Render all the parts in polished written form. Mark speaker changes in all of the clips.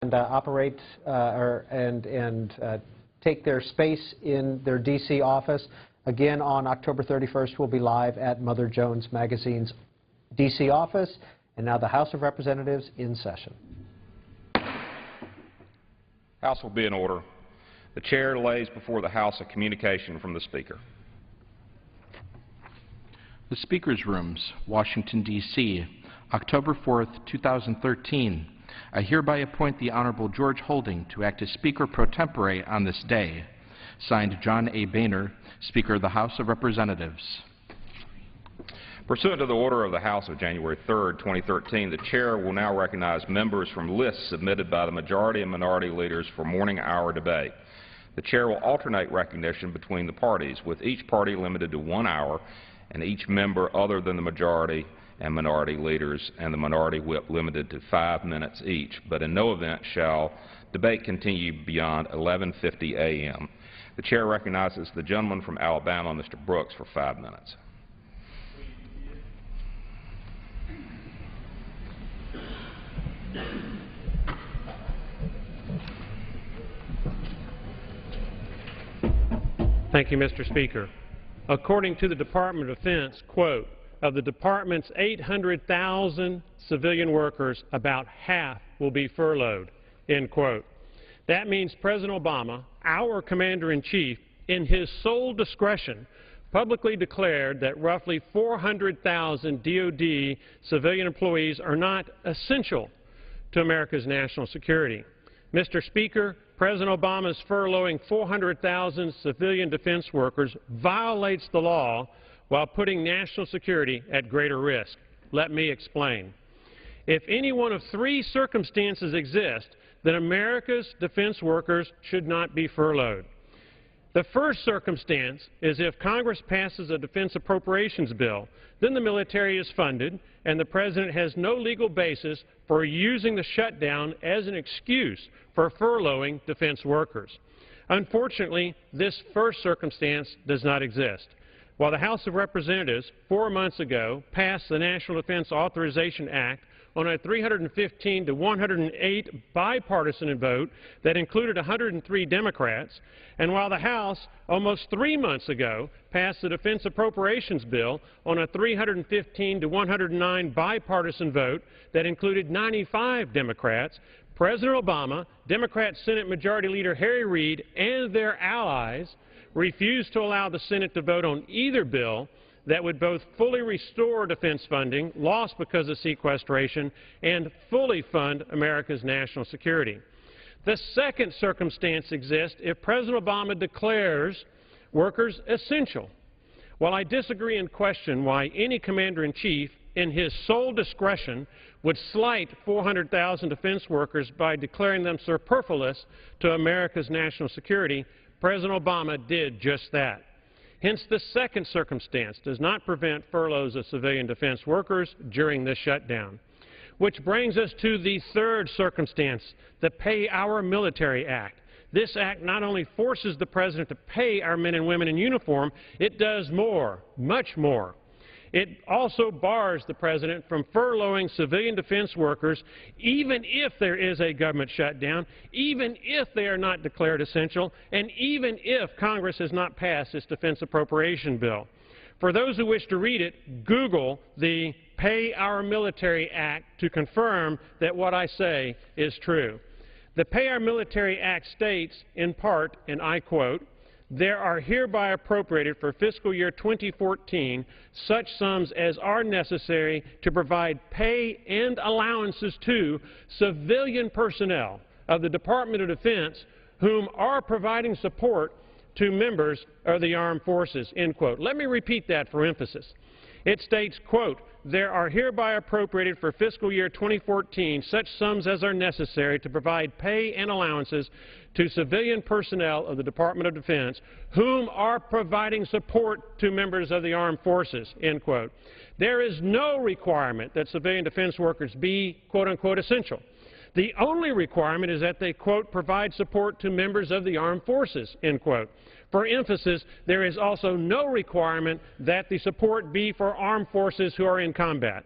Speaker 1: and operate take their space in their D.C. office. Again, on October 31st, we'll be live at Mother Jones Magazine's D.C. office. And now the House of Representatives in session.
Speaker 2: House will be in order. The chair lays before the House a communication from the Speaker.
Speaker 3: The Speaker's Rooms, Washington, D.C., October 4th, 2013. I hereby appoint the Honorable George Holding to act as Speaker pro tempore on this day. Signed, John A. Boehner, Speaker of the House of Representatives.
Speaker 2: Pursuant to the order of the House of January 3rd, 2013, the Chair will now recognize members from lists submitted by the majority and minority leaders for morning hour debate. The Chair will alternate recognition between the parties, with each party limited to 1 hour and each member other than the majority and minority leaders and the minority whip limited to 5 minutes each, but in no event shall debate continue beyond 11:50 a.m. The Chair recognizes the gentleman from Alabama, Mr. Brooks, for 5 minutes.
Speaker 4: Thank you, Mr. Speaker. According to the Department of Defense, quote, of the Department's 800,000 civilian workers, about half will be furloughed, end quote. That means President Obama, our Commander-in-Chief, in his sole discretion, publicly declared that roughly 400,000 DoD civilian employees are not essential to America's national security. Mr. Speaker, President Obama's furloughing 400,000 civilian defense workers violates the law while putting national security at greater risk. Let me explain. If any one of 3 circumstances exist, then America's defense workers should not be furloughed. The first circumstance is if Congress passes a defense appropriations bill, then the military is funded and the President has no legal basis for using the shutdown as an excuse for furloughing defense workers. Unfortunately, this first circumstance does not exist. While the House of Representatives 4 months ago passed the National Defense Authorization Act on a 315 to 108 bipartisan vote that included 103 Democrats, and while the House almost 3 months ago passed the Defense Appropriations Bill on a 315 to 109 bipartisan vote that included 95 Democrats, President Obama, Democrat Senate Majority Leader Harry Reid, and their allies refused to allow the Senate to vote on either bill that would both fully restore defense funding lost because of sequestration and fully fund America's national security. The second circumstance exists if President Obama declares workers essential. While I disagree and question why any commander-in-chief in his sole discretion would slight 400,000 defense workers by declaring them superfluous to America's national security, President Obama did just that. Hence, the second circumstance does not prevent furloughs of civilian defense workers during this shutdown. Which brings us to the third circumstance, the Pay Our Military Act. This act not only forces the President to pay our men and women in uniform, it does more, much more. It also bars the President from furloughing civilian defense workers even if there is a government shutdown, even if they are not declared essential, and even if Congress has not passed its defense appropriation bill. For those who wish to read it, Google the Pay Our Military Act to confirm that what I say is true. The Pay Our Military Act states, in part, and I quote, "There are hereby appropriated for fiscal year 2014 such sums as are necessary to provide pay and allowances to civilian personnel of the Department of Defense whom are providing support to members of the armed forces," end quote. Let me repeat that for emphasis. It states, quote, "There are hereby appropriated for fiscal year 2014 such sums as are necessary to provide pay and allowances to civilian personnel of the Department of Defense whom are providing support to members of the armed forces," end quote. There is no requirement that civilian defense workers be, quote unquote, essential. The only requirement is that they, quote, "provide support to members of the armed forces," end quote. For emphasis, there is also no requirement that the support be for armed forces who are in combat.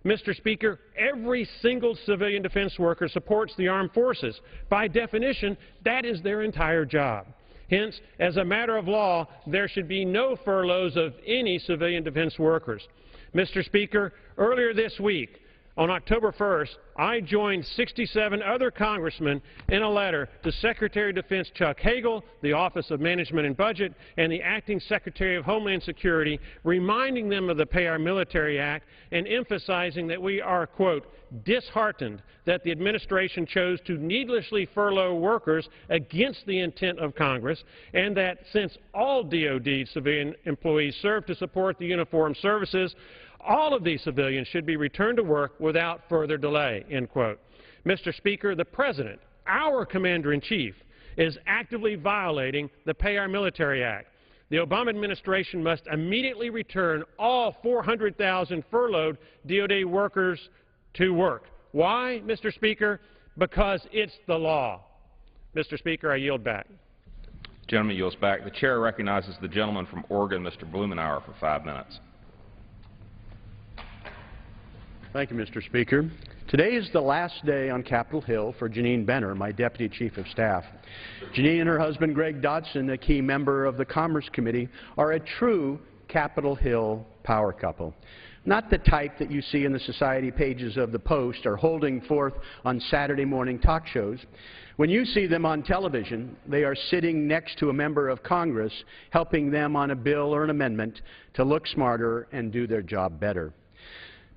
Speaker 4: Mr. Speaker, every single civilian defense worker supports the armed forces. By definition, that is their entire job. Hence, as a matter of law, there should be no furloughs of any civilian defense workers. Mr. Speaker, earlier this week, on October 1st, I joined 67 other congressmen in a letter to Secretary of Defense Chuck Hagel, the Office of Management and Budget, and the Acting Secretary of Homeland Security, reminding them of the Pay Our Military Act and emphasizing that we are, quote, disheartened that the administration chose to needlessly furlough workers against the intent of Congress, and that since all DoD civilian employees serve to support the uniformed services, all of these civilians should be returned to work without further delay, end quote. Mr. Speaker, the President, our Commander-in-Chief, is actively violating the Pay Our Military Act. The Obama administration must immediately return all 400,000 furloughed DoD workers to work. Why, Mr. Speaker? Because it's the law. Mr. Speaker, I yield back.
Speaker 2: The gentleman yields back. The chair recognizes the gentleman from Oregon, Mr. Blumenauer, for 5 minutes.
Speaker 5: Thank you, Mr. Speaker. Today is the last day on Capitol Hill for Janine Benner, my Deputy Chief of Staff. Janine and her husband, Greg Dodson, a key member of the Commerce Committee, are a true Capitol Hill power couple. Not the type that you see in the society pages of the Post or holding forth on Saturday morning talk shows. When you see them on television, they are sitting next to a member of Congress, helping them on a bill or an amendment to look smarter and do their job better.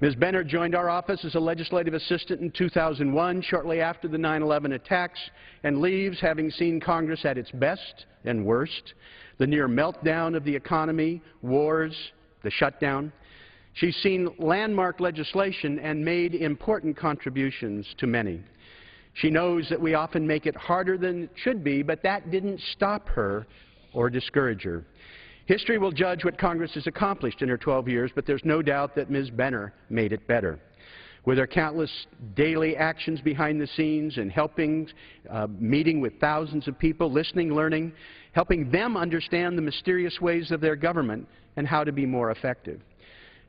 Speaker 5: Ms. Benner joined our office as a legislative assistant in 2001, shortly after the 9/11 attacks, and leaves having seen Congress at its best and worst, the near meltdown of the economy, wars, the shutdown. She's seen landmark legislation and made important contributions to many. She knows that we often make it harder than it should be, but that didn't stop her or discourage her. History will judge what Congress has accomplished in her 12 years, but there's no doubt that Ms. Benner made it better. With her countless daily actions behind the scenes and helping, meeting with thousands of people, listening, learning, helping them understand the mysterious ways of their government and how to be more effective.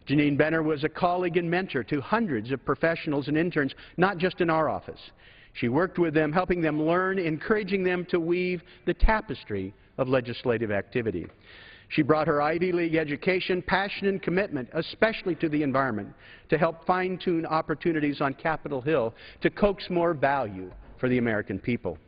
Speaker 5: Janine Benner was a colleague and mentor to hundreds of professionals and interns, not just in our office. She worked with them, helping them learn, encouraging them to weave the tapestry of legislative activity. She brought her Ivy League education, passion, and commitment, especially to the environment, to help fine-tune opportunities on Capitol Hill to coax more value for the American people.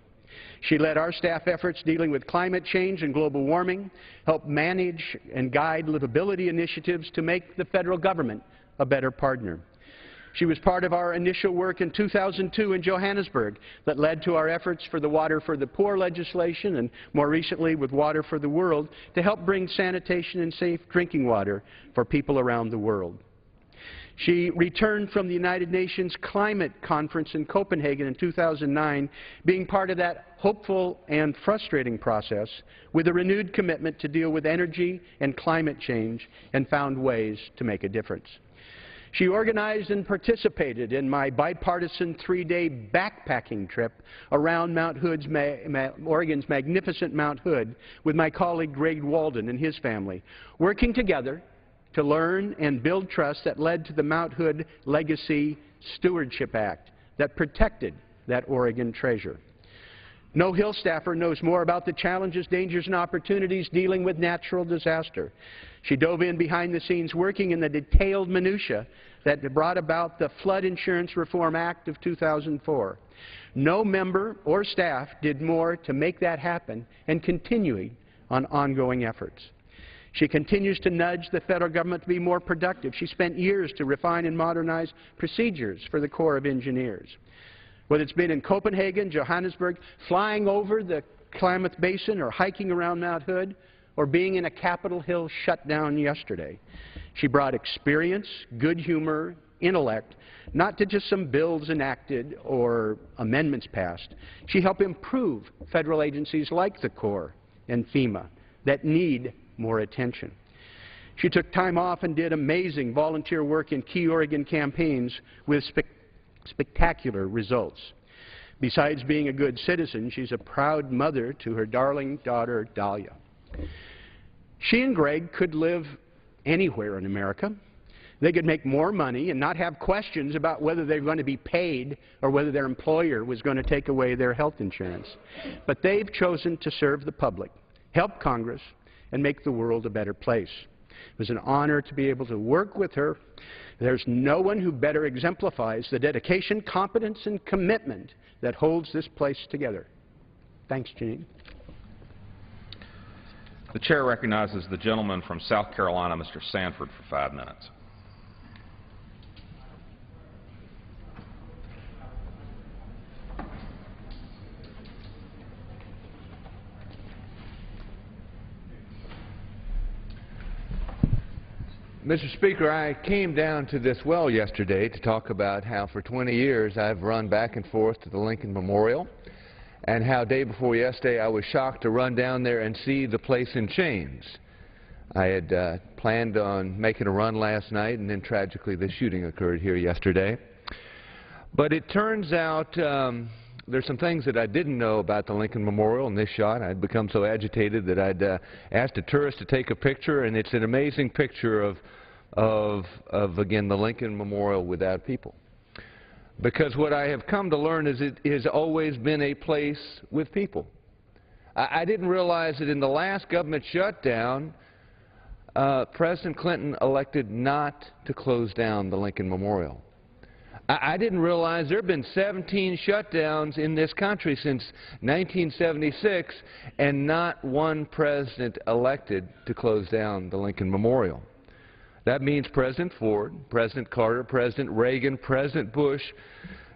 Speaker 5: She led our staff efforts dealing with climate change and global warming, helped manage and guide livability initiatives to make the federal government a better partner. She was part of our initial work in 2002 in Johannesburg that led to our efforts for the Water for the Poor legislation and more recently with Water for the World to help bring sanitation and safe drinking water for people around the world. She returned from the United Nations Climate Conference in Copenhagen in 2009, being part of that hopeful and frustrating process with a renewed commitment to deal with energy and climate change and found ways to make a difference. She organized and participated in my bipartisan 3-day backpacking trip around Oregon's magnificent Mount Hood with my colleague Greg Walden and his family, working together to learn and build trust that led to the Mount Hood Legacy Stewardship Act that protected that Oregon treasure. No Hill staffer knows more about the challenges, dangers, and opportunities dealing with natural disaster. She dove in behind the scenes working in the detailed minutia that brought about the Flood Insurance Reform Act of 2004. No member or staff did more to make that happen and continuing on ongoing efforts. She continues to nudge the federal government to be more productive. She spent years to refine and modernize procedures for the Corps of Engineers. Whether it's been in Copenhagen, Johannesburg, flying over the Klamath Basin, or hiking around Mount Hood, or being in a Capitol Hill shutdown yesterday, she brought experience, good humor, intellect, not to just some bills enacted or amendments passed. She helped improve federal agencies like the Corps and FEMA that need more attention. She took time off and did amazing volunteer work in key Oregon campaigns with spectacular results. Besides being a good citizen, she's a proud mother to her darling daughter, Dahlia. She and Greg could live anywhere in America. They could make more money and not have questions about whether they're going to be paid or whether their employer was going to take away their health insurance. But they've chosen to serve the public, help Congress, and make the world a better place. It was an honor to be able to work with her. There's no one who better exemplifies the dedication, competence, and commitment that holds this place together. Thanks, Jeanine.
Speaker 2: The chair recognizes the gentleman from South Carolina, Mr. Sanford, for 5 minutes.
Speaker 6: Mr. Speaker, I came down to this well yesterday to talk about how for 20 years I've run back and forth to the Lincoln Memorial, and how day before yesterday I was shocked to run down there and see the place in chains. I had planned on making a run last night, and then tragically the shooting occurred here yesterday. But it turns out there's some things that I didn't know about the Lincoln Memorial in this shot. I'd become so agitated that I'd asked a tourist to take a picture, and it's an amazing picture of again, the Lincoln Memorial without people. Because what I have come to learn is it has always been a place with people. I didn't realize that in the last government shutdown, President Clinton elected not to close down the Lincoln Memorial. I didn't realize there have been 17 shutdowns in this country since 1976, and not one president elected to close down the Lincoln Memorial. That means President Ford, President Carter, President Reagan, President Bush,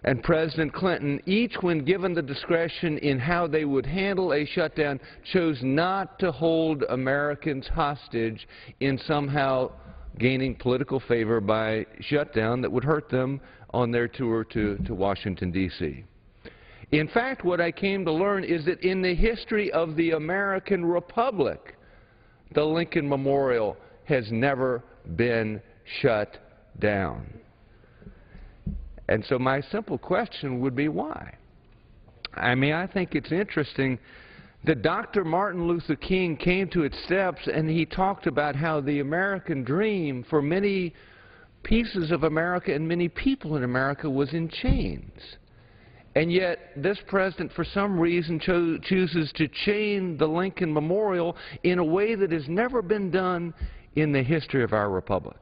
Speaker 6: and President Clinton, each when given the discretion in how they would handle a shutdown, chose not to hold Americans hostage in somehow gaining political favor by shutdown that would hurt them on their tour to Washington, D.C. In fact, what I came to learn is that in the history of the American Republic, the Lincoln Memorial has never been shut down. And so my simple question would be why? I mean, I think it's interesting that Dr. Martin Luther King came to its steps and he talked about how the American dream for many pieces of America and many people in America was in chains. And yet this president, for some reason, chooses to chain the Lincoln Memorial in a way that has never been done in the history of our republic.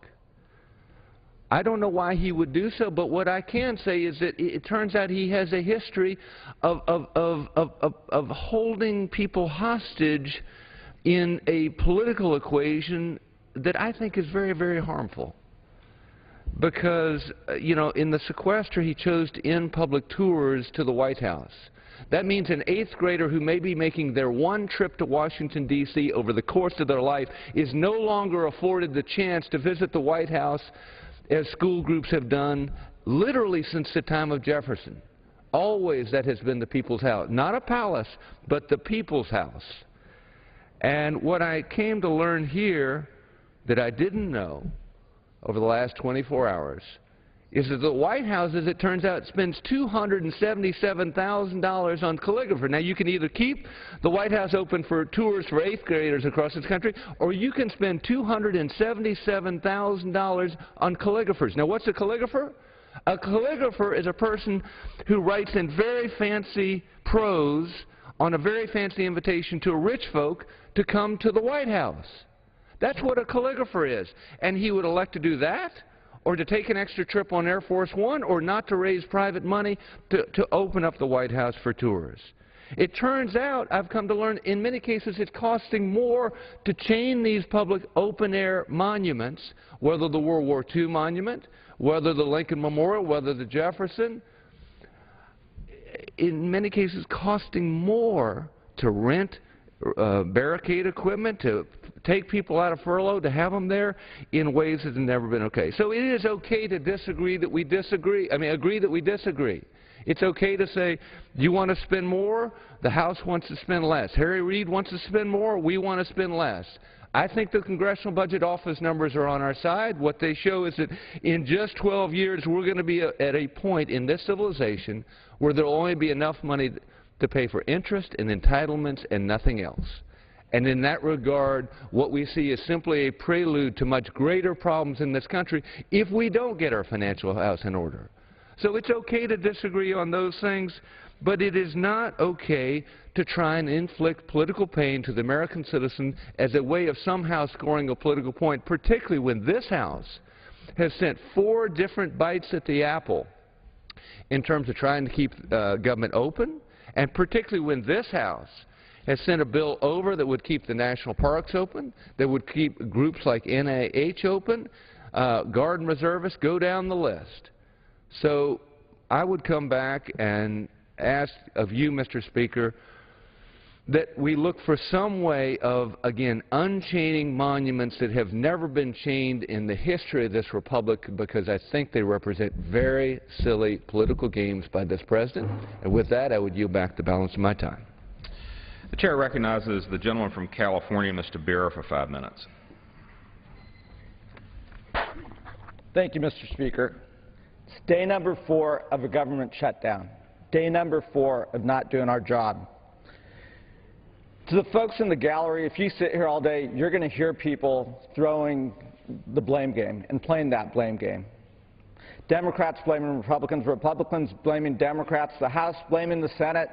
Speaker 6: I don't know why he would do so, but what I can say is that it turns out he has a history of holding people hostage in a political equation that I think is very, very harmful. Because, you know, in the sequester, he chose to end public tours to the White House. That means an 8th grader who may be making their one trip to Washington, D.C. over the course of their life is no longer afforded the chance to visit the White House as school groups have done literally since the time of Jefferson. Always that has been the people's house. Not a palace, but the people's house. And what I came to learn here that I didn't know over the last 24 hours is that the White House, as it turns out, spends $277,000 on calligraphy. Now, you can either keep the White House open for tours for 8th graders across this country, or you can spend $277,000 on calligraphers. Now, what's a calligrapher? A calligrapher is a person who writes in very fancy prose on a very fancy invitation to rich folk to come to the White House. That's what a calligrapher is. And he would elect to do that, or to take an extra trip on Air Force One, or not to raise private money to open up the White House for tours. It turns out, I've come to learn, in many cases it's costing more to chain these public open-air monuments, whether the World War II monument, whether the Lincoln Memorial, whether the Jefferson, in many cases costing more to rent barricade equipment, to take people out of furlough, to have them there in ways that have never been okay. So it is okay to disagree that we disagree. I mean, agree that we disagree. It's okay to say, you want to spend more? The House wants to spend less. Harry Reid wants to spend more. We want to spend less. I think the Congressional Budget Office numbers are on our side. What they show is that in just 12 years, we're going to be at a point in this civilization where there will only be enough money to pay for interest and entitlements and nothing else. And in that regard, what we see is simply a prelude to much greater problems in this country if we don't get our financial house in order. So it's okay to disagree on those things, but it is not okay to try and inflict political pain to the American citizen as a way of somehow scoring a political point, particularly when this House has sent 4 different bites at the apple in terms of trying to keep government open, and particularly when this House has sent a bill over that would keep the national parks open, that would keep groups like NIH open, Guard and Reservists, go down the list. So I would come back and ask of you, Mr. Speaker, that we look for some way of, again, unchaining monuments that have never been chained in the history of this republic, because I think they represent very silly political games by this president. And with that, I would yield back the balance of my time.
Speaker 2: The chair recognizes the gentleman from California, Mr. Beer, for 5 minutes.
Speaker 7: Thank you, Mr. Speaker. It's day number 4 of a government shutdown, day number 4 of not doing our job. To the folks in the gallery, if you sit here all day, you're going to hear people throwing the blame game and playing that blame game. Democrats blaming Republicans, Republicans blaming Democrats, the House blaming the Senate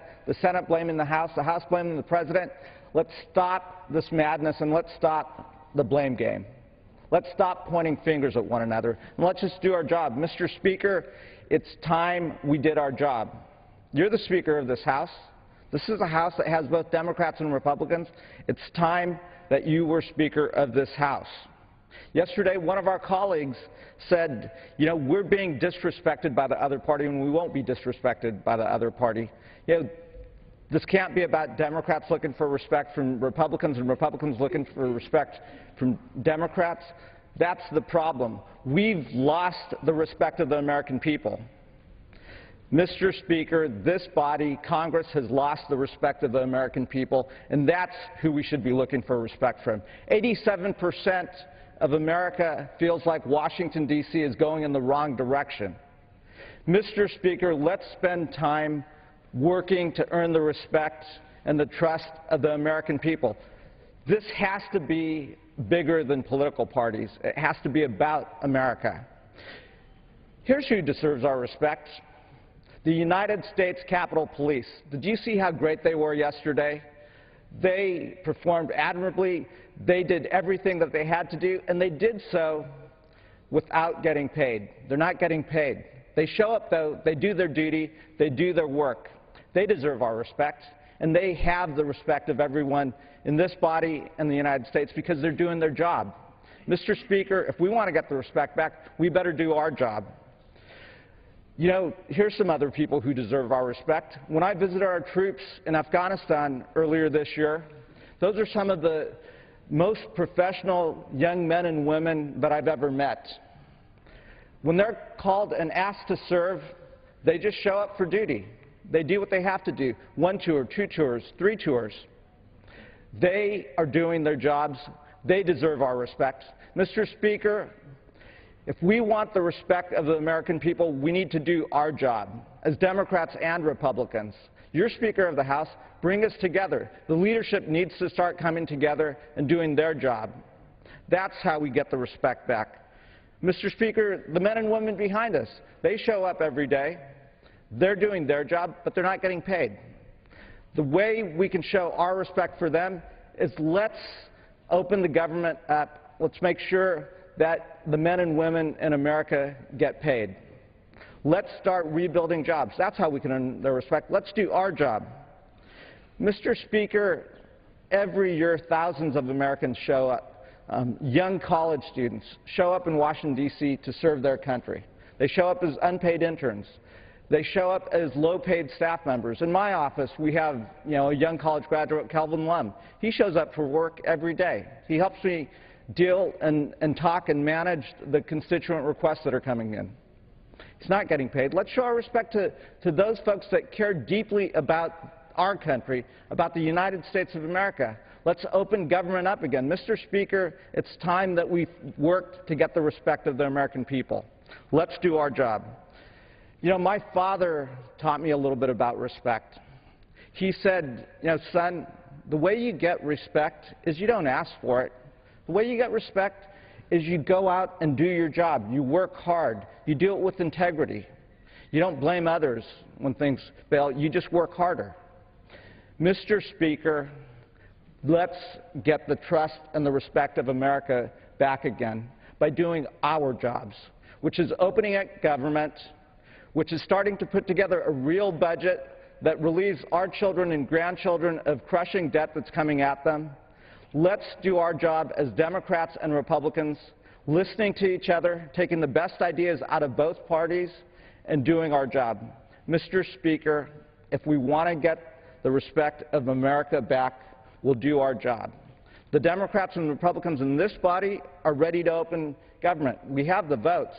Speaker 7: blaming the House blaming the President. Let's stop this madness and let's stop the blame game. Let's stop pointing fingers at one another and let's just do our job. Mr. Speaker, it's time we did our job. You're the Speaker of this House. This is a House that has both Democrats and Republicans. It's time that you were Speaker of this House. Yesterday, one of our colleagues said, you know, we're being disrespected by the other party and we won't be disrespected by the other party. You know, this can't be about Democrats looking for respect from Republicans and Republicans looking for respect from Democrats. That's the problem. We've lost the respect of the American people. Mr. Speaker, this body, Congress, has lost the respect of the American people, and that's who we should be looking for respect from. 87% of America feels like Washington, D.C. is going in the wrong direction. Mr. Speaker, let's spend time working to earn the respect and the trust of the American people. This has to be bigger than political parties. It has to be about America. Here's who deserves our respect. The United States Capitol Police. Did you see how great they were yesterday? They performed admirably. They did everything that they had to do, and they did so without getting paid. They're not getting paid. They show up, though. They do their duty. They do their work. They deserve our respect, and they have the respect of everyone in this body and the United States because they're doing their job. Mr. Speaker, if we want to get the respect back, we better do our job. You know, here's some other people who deserve our respect. When I visited our troops in Afghanistan earlier this year, those are some of the most professional young men and women that I've ever met. When they're called and asked to serve, they just show up for duty. They do what they have to do. 1 tour, 2 tours, 3 tours. They are doing their jobs. They deserve our respect. Mr. Speaker, if we want the respect of the American people, we need to do our job as Democrats and Republicans. You're Speaker of the House. Bring us together. The leadership needs to start coming together and doing their job. That's how we get the respect back. Mr. Speaker, the men and women behind us, they show up every day. They're doing their job, but they're not getting paid. The way we can show our respect for them is let's open the government up. Let's make sure that the men and women in America get paid. Let's start rebuilding jobs. That's how we can earn their respect. Let's do our job. Mr. Speaker, every year thousands of Americans show up. Young college students show up in Washington, D.C. to serve their country. They show up as unpaid interns. They show up as low-paid staff members. In my office, we have, a young college graduate, Calvin Lum. He shows up for work every day. He helps me deal and talk and manage the constituent requests that are coming in. He's not getting paid. Let's show our respect to those folks that care deeply about our country, about the United States of America. Let's open government up again. Mr. Speaker, it's time that we work to get the respect of the American people. Let's do our job. My father taught me a little bit about respect. He said, son, the way you get respect is you don't ask for it. The way you get respect is you go out and do your job. You work hard. You do it with integrity. You don't blame others when things fail. You just work harder. Mr. Speaker, let's get the trust and the respect of America back again by doing our jobs, which is opening up government, which is starting to put together a real budget that relieves our children and grandchildren of crushing debt that's coming at them. Let's do our job as Democrats and Republicans, listening to each other, taking the best ideas out of both parties, and doing our job. Mr. Speaker, if we want to get the respect of America back, we'll do our job. The Democrats and Republicans in this body are ready to open government. We have the votes.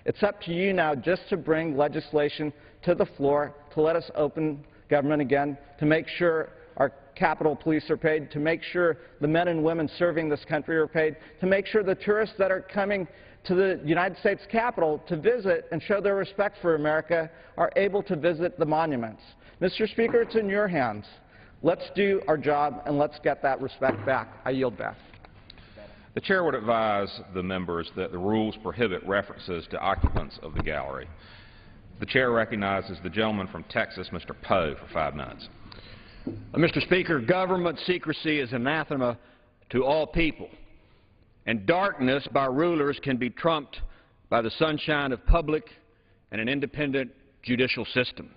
Speaker 7: It's up to you now just to bring legislation to the floor to let us open government again, to make sure our Capitol Police are paid, to make sure the men and women serving this country are paid, to make sure the tourists that are coming to the United States Capitol to visit and show their respect for America are able to visit the monuments. Mr. Speaker, it's in your hands. Let's do our job and let's get that respect back. I yield back.
Speaker 2: The Chair would advise the members that the rules prohibit references to occupants of the gallery. The Chair recognizes the gentleman from Texas, Mr. Poe, for 5 minutes.
Speaker 5: Mr. Speaker, government secrecy is anathema to all people, and darkness by rulers can be trumped by the sunshine of public and an independent judicial system.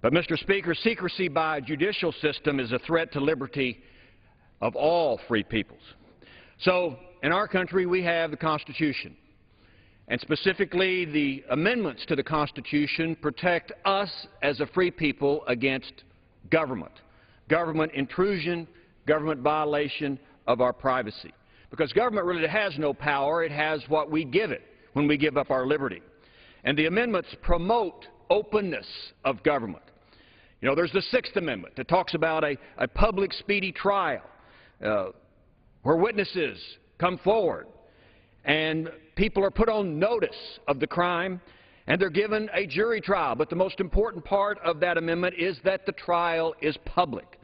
Speaker 5: But, Mr. Speaker, secrecy by a judicial system is a threat to liberty of all free peoples. So, in our country, we have the Constitution, and specifically the amendments to the Constitution protect us as a free people against government intrusion, government violation of our privacy. Because government really has no power. It has what we give it when we give up our liberty. And the amendments promote openness of government. You know, there's the Sixth Amendment that talks about a public speedy trial where witnesses come forward and people are put on notice of the crime and they're given a jury trial. But the most important part of that amendment is that the trial is public.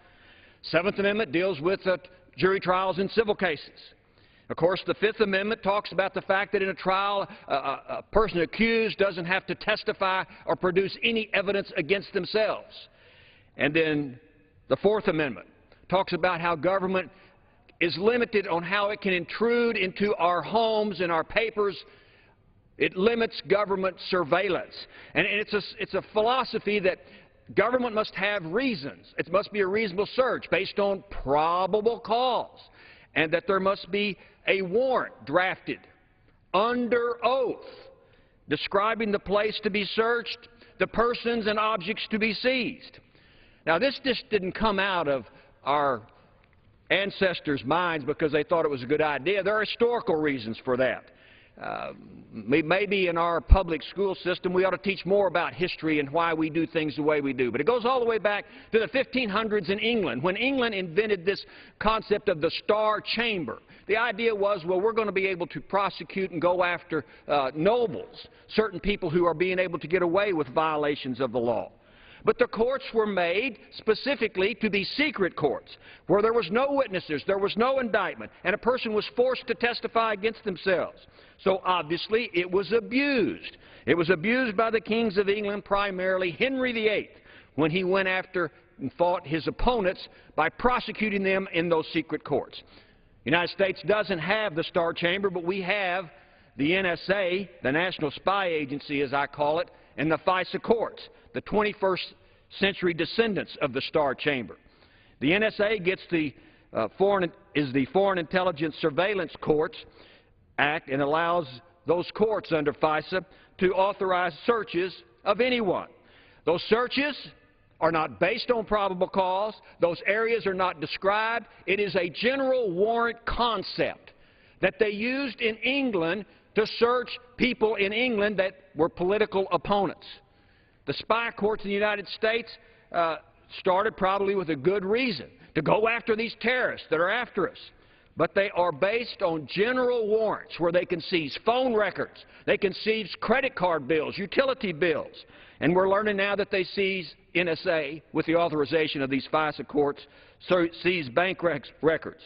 Speaker 5: Seventh Amendment deals with jury trials in civil cases. Of course, the Fifth Amendment talks about the fact that in a trial, a person accused doesn't have to testify or produce any evidence against themselves. And then the Fourth Amendment talks about how government is limited on how it can intrude into our homes and our papers. It limits government surveillance. And it's a philosophy that government must have reasons. It must be a reasonable search based on probable cause, and that there must be a warrant drafted under oath describing the place to be searched, the persons and objects to be seized. Now, this just didn't come out of our ancestors' minds because they thought it was a good idea. There are historical reasons for that. Maybe in our public school system we ought to teach more about history and why we do things the way we do. But it goes all the way back to the 1500s in England, when England invented this concept of the Star Chamber. The idea was, well, we're going to be able to prosecute and go after nobles, certain people who are being able to get away with violations of the law. But the courts were made specifically to be secret courts, where there was no witnesses, there was no indictment, and a person was forced to testify against themselves. So obviously it was abused. It was abused by the kings of England, primarily Henry VIII, when he went after and fought his opponents by prosecuting them in those secret courts. The United States doesn't have the Star Chamber, but we have the NSA, the National Spy Agency as I call it, and the FISA courts, the 21st century descendants of the Star Chamber. The NSA gets the Foreign Intelligence Surveillance Courts Act and allows those courts under FISA to authorize searches of anyone. Those searches are not based on probable cause. Those areas are not described. It is a general warrant concept that they used in England to search people in England that were political opponents. The spy courts in the United States started probably with a good reason, to go after these terrorists that are after us. But they are based on general warrants where they can seize phone records, they can seize credit card bills, utility bills, and we're learning now that they seize
Speaker 8: NSA, with the authorization of these FISA courts, seize bank records.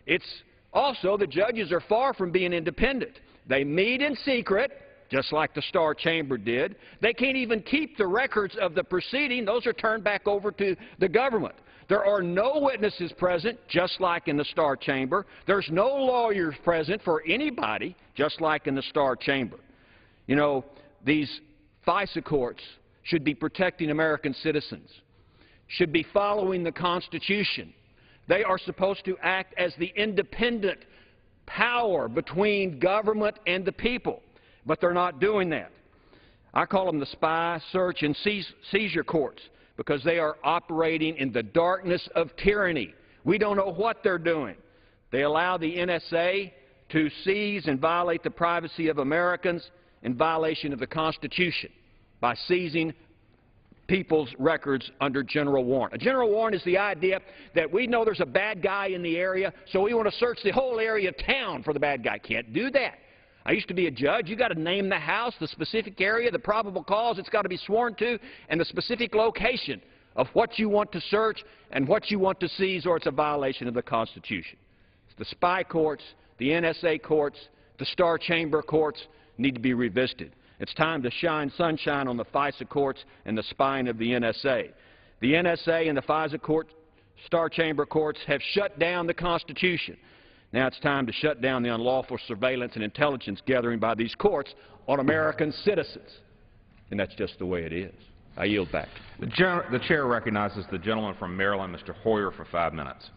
Speaker 8: It's also, the judges are far from being independent. They meet in secret, just like the Star Chamber did. They can't even keep the records of the proceeding. Those are turned back over to the government. There are no witnesses present, just like in the Star Chamber. There's no lawyers present for anybody, just like in the Star Chamber. You know, these FISA courts should be protecting American citizens, should be following the Constitution. They are supposed to act as the independent power between government and the people, but they're not doing that. I call them the spy, search, and seizure courts because they are operating in the darkness of tyranny. We don't know what they're doing. They allow the NSA to seize and violate the privacy of Americans in violation of the Constitution by seizing people's records under general warrant. A general warrant is the idea that we know there's a bad guy in the area, so we want to search the whole area of town for the bad guy. Can't do that. I used to be a judge. You've got to name the house, the specific area, the probable cause it's got to be sworn to, and the specific location of what you want to search and what you want to seize, or it's a violation of the Constitution. The spy courts, the NSA courts, the Star Chamber courts need to be revisited. It's time to shine sunshine on the FISA courts and the spying of the NSA. The NSA and the FISA court, Star Chamber courts have shut down the Constitution. Now it's time to shut down the unlawful surveillance and intelligence gathering by these courts on American citizens. And that's just the way it is. I yield back.
Speaker 2: The chair recognizes the gentleman from Maryland, Mr. Hoyer, for 5 minutes.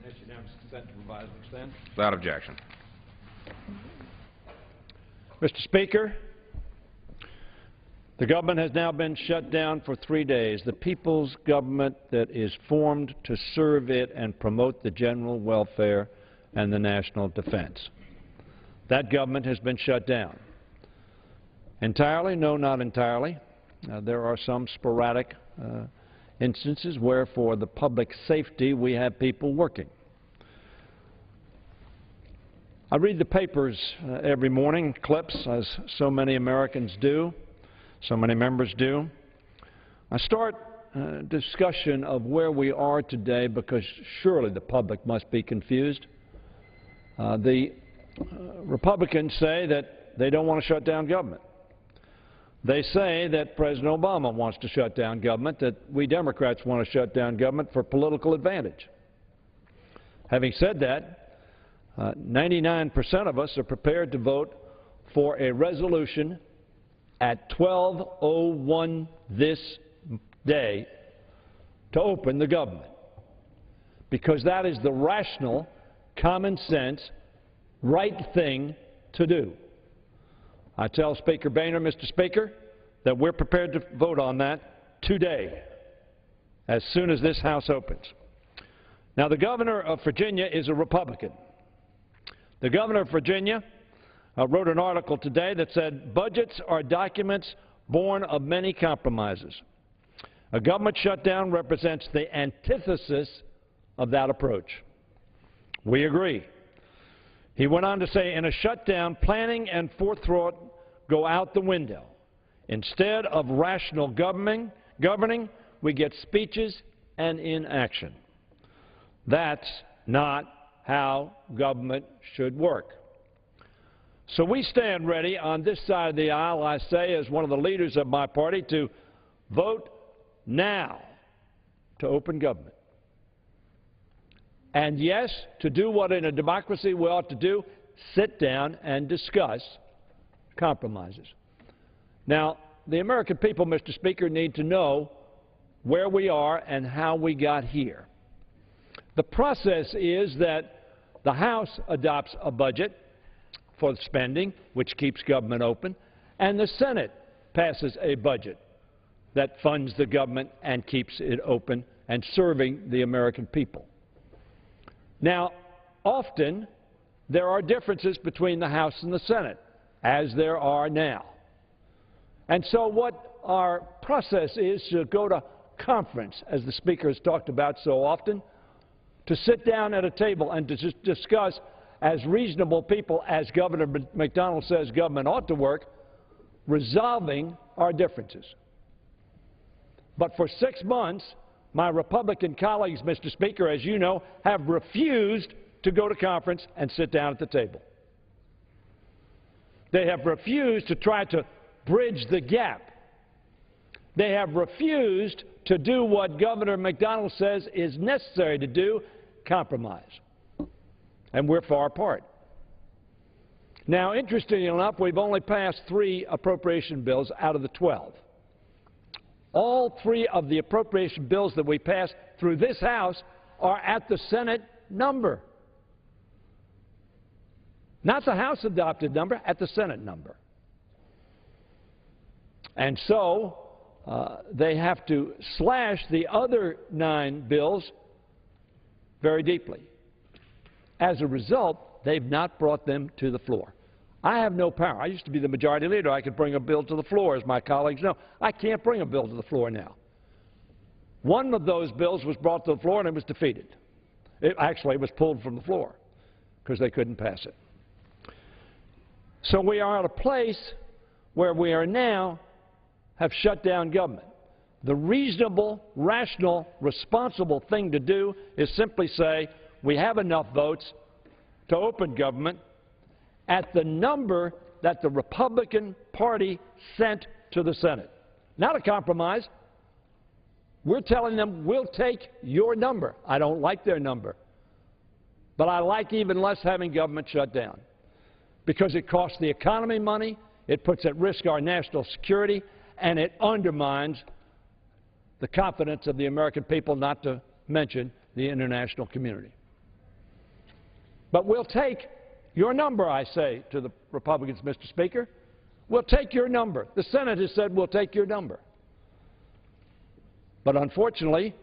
Speaker 9: Next unanimous consent to revise and extend.
Speaker 2: Without objection.
Speaker 9: Mr. Speaker, the government has now been shut down for 3 days. The people's government that is formed to serve it and promote the general welfare and the national defense. That government has been shut down. Entirely? No, not entirely. There are some sporadic instances where for the public safety we have people working. I read the papers every morning, clips, as so many Americans do, so many members do. I start a discussion of where we are today because surely the public must be confused. The Republicans say that they don't want to shut down government. They say that President Obama wants to shut down government, that we Democrats want to shut down government for political advantage. Having said that, 99% of us are prepared to vote for a resolution at 12:01 this day to open the government, because that is the rational, common sense, right thing to do. I tell Speaker Boehner, Mr. Speaker, that we're prepared to vote on that today, as soon as this House opens. Now, the governor of Virginia is a Republican. The governor of Virginia wrote an article today that said, budgets are documents born of many compromises. A government shutdown represents the antithesis of that approach. We agree. He went on to say, in a shutdown, planning and forethought go out the window. Instead of rational governing, we get speeches and inaction. That's not how government should work. So we stand ready on this side of the aisle, I say, as one of the leaders of my party, to vote now to open government. And yes, to do what in a democracy we ought to do, sit down and discuss compromises. Now, the American people, Mr. Speaker, need to know where we are and how we got here. The process is that the House adopts a budget for spending, which keeps government open, and the Senate passes a budget that funds the government and keeps it open and serving the American people. Now, often there are differences between the House and the Senate, as there are now. And so what our process is to go to conference, as the Speaker has talked about so often, to sit down at a table and to discuss as reasonable people as Governor McDonnell says government ought to work, resolving our differences. But for 6 months, my Republican colleagues, Mr. Speaker, as you know, have refused to go to conference and sit down at the table. They have refused to try to bridge the gap. They have refused to do what Governor McDonnell says is necessary to do, compromise. And we're far apart. Now, interestingly enough, we've only passed 3 appropriation bills out of the 12. All 3 of the appropriation bills that we passed through this House are at the Senate number. Not the House adopted number, at the Senate number. And so they have to slash the other 9 bills very deeply. As a result, they've not brought them to the floor. I have no power. I used to be the majority leader. I could bring a bill to the floor, as my colleagues know. I can't bring a bill to the floor now. One of those bills was brought to the floor and it was defeated. It actually was pulled from the floor because they couldn't pass it. So we are at a place where we are now have shut down government. The reasonable, rational, responsible thing to do is simply say we have enough votes to open government at the number that the Republican Party sent to the Senate. Not a compromise. We're telling them we'll take your number. I don't like their number. But I like even less having government shut down because it costs the economy money, it puts at risk our national security, and it undermines the confidence of the American people, not to mention the international community. But we'll take your number, I say to the Republicans, Mr. Speaker. We'll take your number. The Senate has said we'll take your number. But unfortunately,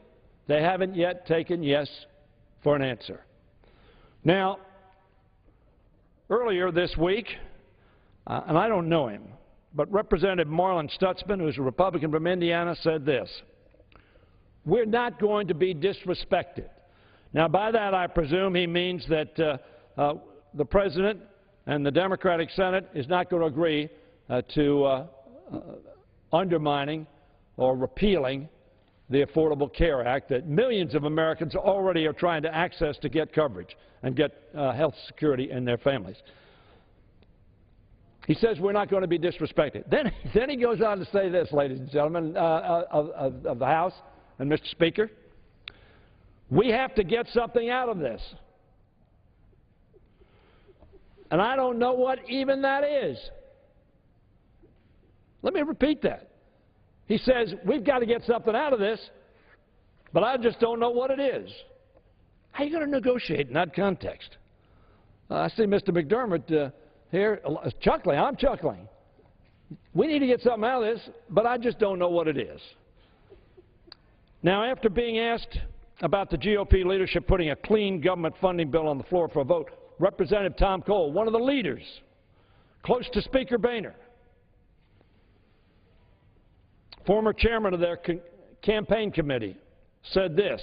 Speaker 9: they haven't yet taken yes for an answer. Now, earlier this week, and I don't know him, but Representative Marlin Stutzman, who's a Republican from Indiana, said this: we're not going to be disrespected. Now, by that, I presume he means that the President and the Democratic Senate is not going to agree to undermining or repealing the Affordable Care Act that millions of Americans already are trying to access to get coverage and get health security in their families. He says we're not going to be disrespected. Then he goes on to say this, ladies and gentlemen of the House and Mr. Speaker, we have to get something out of this. And I don't know what even that is. Let me repeat that. He says, we've got to get something out of this, but I just don't know what it is. How are you going to negotiate in that context? I see Mr. McDermott here chuckling. I'm chuckling. We need to get something out of this, but I just don't know what it is. Now, after being asked about the GOP leadership putting a clean government funding bill on the floor for a vote, Representative Tom Cole, one of the leaders, close to Speaker Boehner, former chairman of their campaign committee, said this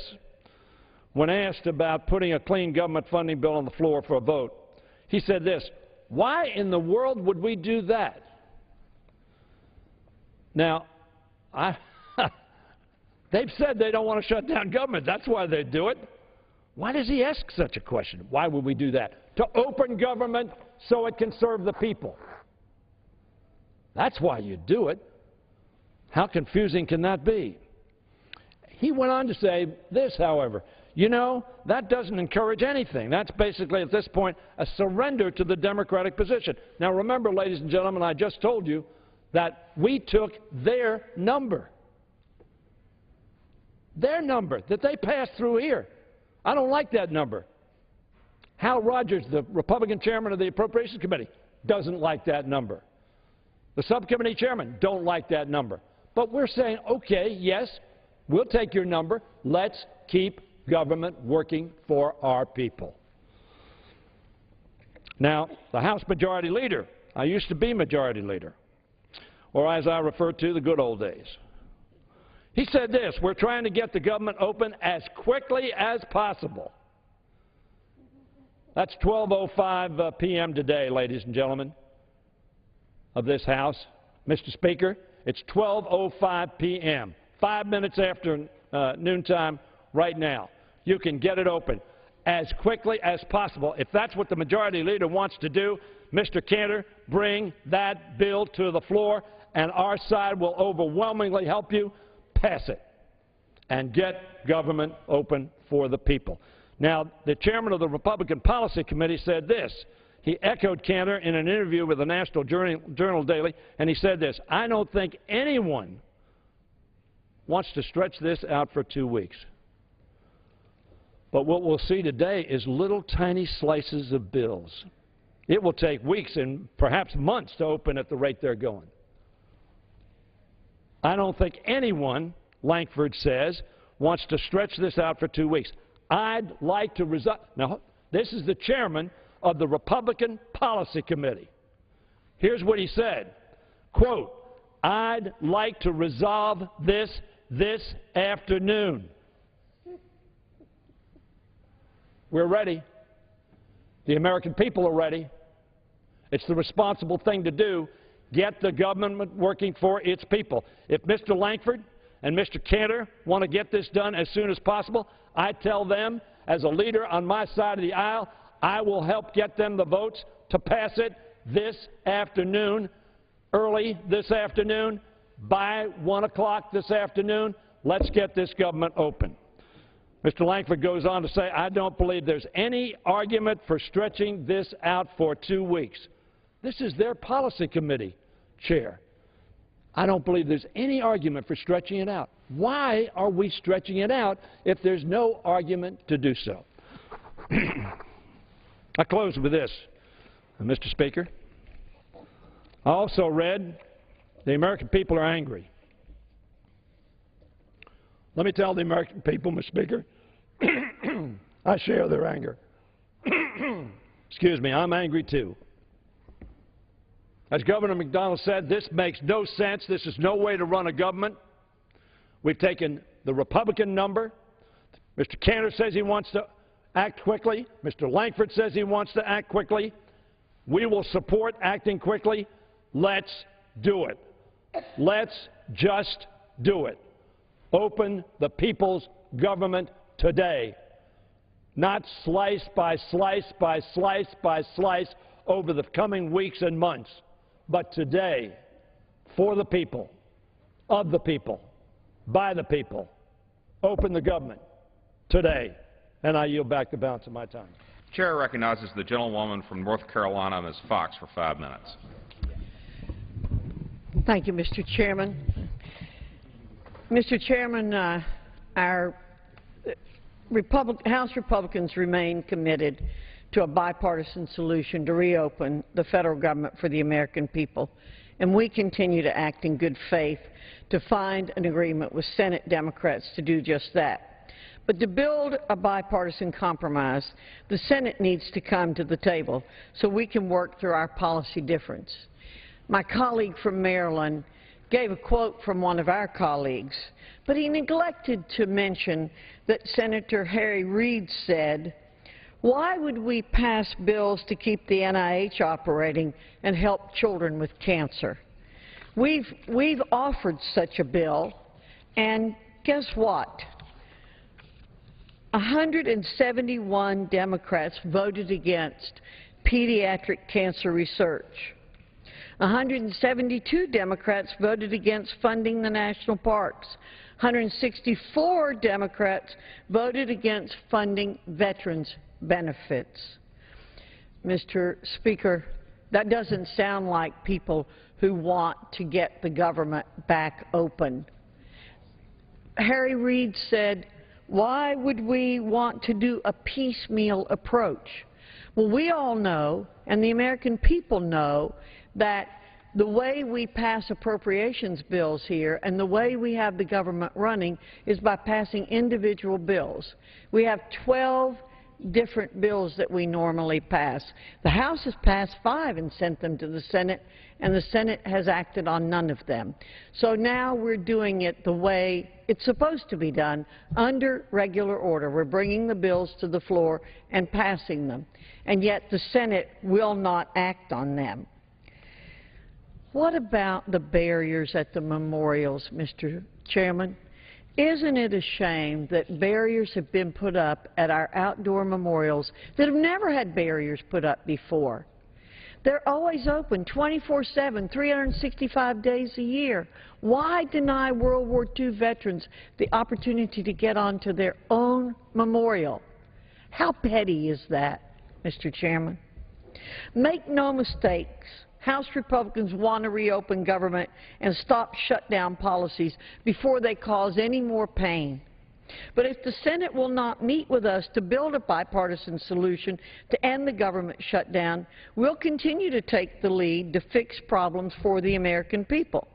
Speaker 9: when asked about putting a clean government funding bill on the floor for a vote. He said this: why in the world would we do that? Now, they've said they don't want to shut down government. That's why they do it. Why does he ask such a question? Why would we do that? To open government so it can serve the people. That's why you do it. How confusing can that be? He went on to say this, however: you know, that doesn't encourage anything. That's basically, at this point, a surrender to the Democratic position. Now, remember, ladies and gentlemen, I just told you that we took their number. Their number that they passed through here. I don't like that number. Hal Rogers, the Republican chairman of the Appropriations Committee, doesn't like that number. The subcommittee chairman don't like that number. But we're saying, okay, yes, we'll take your number. Let's keep government working for our people. Now, the House Majority Leader, I used to be Majority Leader, or as I refer to, the good old days. He said this: we're trying to get the government open as quickly as possible. That's 12:05 p.m. today, ladies and gentlemen of this House. Mr. Speaker, it's 12:05 p.m., 5 minutes after noontime right now. You can get it open as quickly as possible. If that's what the majority leader wants to do, Mr. Cantor, bring that bill to the floor, and our side will overwhelmingly help you pass it and get government open for the people. Now, the chairman of the Republican Policy Committee said this. He echoed Cantor in an interview with the National Journal Daily, and he said this: I don't think anyone wants to stretch this out for 2 weeks. But what we'll see today is little tiny slices of bills. It will take weeks and perhaps months to open at the rate they're going. I don't think anyone, Lankford says, wants to stretch this out for 2 weeks. I'd like to resolve. Now, this is the chairman of the Republican Policy Committee. Here's what he said, quote, I'd like to resolve this afternoon. We're ready. The American people are ready. It's the responsible thing to do. Get the government working for its people. If Mr. Lankford and Mr. Cantor want to get this done as soon as possible, I tell them, as a leader on my side of the aisle, I will help get them the votes to pass it this afternoon, early this afternoon, by 1 o'clock this afternoon. Let's get this government open. Mr. Lankford goes on to say, I don't believe there's any argument for stretching this out for 2 weeks. This is their policy committee chair. I don't believe there's any argument for stretching it out. Why are we stretching it out if there's no argument to do so? I close with this, Mr. Speaker. I also read the American people are angry. Let me tell the American people, Mr. Speaker, I share their anger. Excuse me, I'm angry too. As Governor McDonnell said, this makes no sense. This is no way to run a government. We've taken the Republican number. Mr. Cantor says he wants to act quickly. Mr. Lankford says he wants to act quickly. We will support acting quickly. Let's do it. Let's just do it. Open the people's government today, not slice by slice by slice by slice over the coming weeks and months, but today, for the people, of the people, by the people. Open the government today. And I yield back the balance of my time.
Speaker 2: Chair recognizes the gentlewoman from North Carolina, Ms. Fox, for 5 minutes.
Speaker 10: Thank you, Mr. Chairman. Mr. Chairman, our House Republicans remain committed to a bipartisan solution to reopen the federal government for the American people, and we continue to act in good faith to find an agreement with Senate Democrats to do just that. But to build a bipartisan compromise, the Senate needs to come to the table so we can work through our policy difference. My colleague from Maryland gave a quote from one of our colleagues, but he neglected to mention that Senator Harry Reid said, why would we pass bills to keep the NIH operating and help children with cancer? We've offered such a bill, and guess what? 171 Democrats voted against pediatric cancer research. 172 Democrats voted against funding the national parks. 164 Democrats voted against funding veterans' benefits. Mr. Speaker, that doesn't sound like people who want to get the government back open. Harry Reid said, why would we want to do a piecemeal approach? Well, we all know, and the American people know, that the way we pass appropriations bills here and the way we have the government running is by passing individual bills. We have 12 different bills that we normally pass. The House has passed 5 and sent them to the Senate, and the Senate has acted on none of them. So now we're doing it the way it's supposed to be done, under regular order. We're bringing the bills to the floor and passing them, and yet the Senate will not act on them. What about the barriers at the memorials, Mr. Chairman? Isn't it a shame that barriers have been put up at our outdoor memorials that have never had barriers put up before? They're always open 24/7, 365 days a year. Why deny World War II veterans the opportunity to get onto their own memorial? How petty is that, Mr. Chairman? Make no mistakes. House Republicans want to reopen government and stop shutdown policies before they cause any more pain. But if the Senate will not meet with us to build a bipartisan solution to end the government shutdown, we'll continue to take the lead to fix problems for the American people.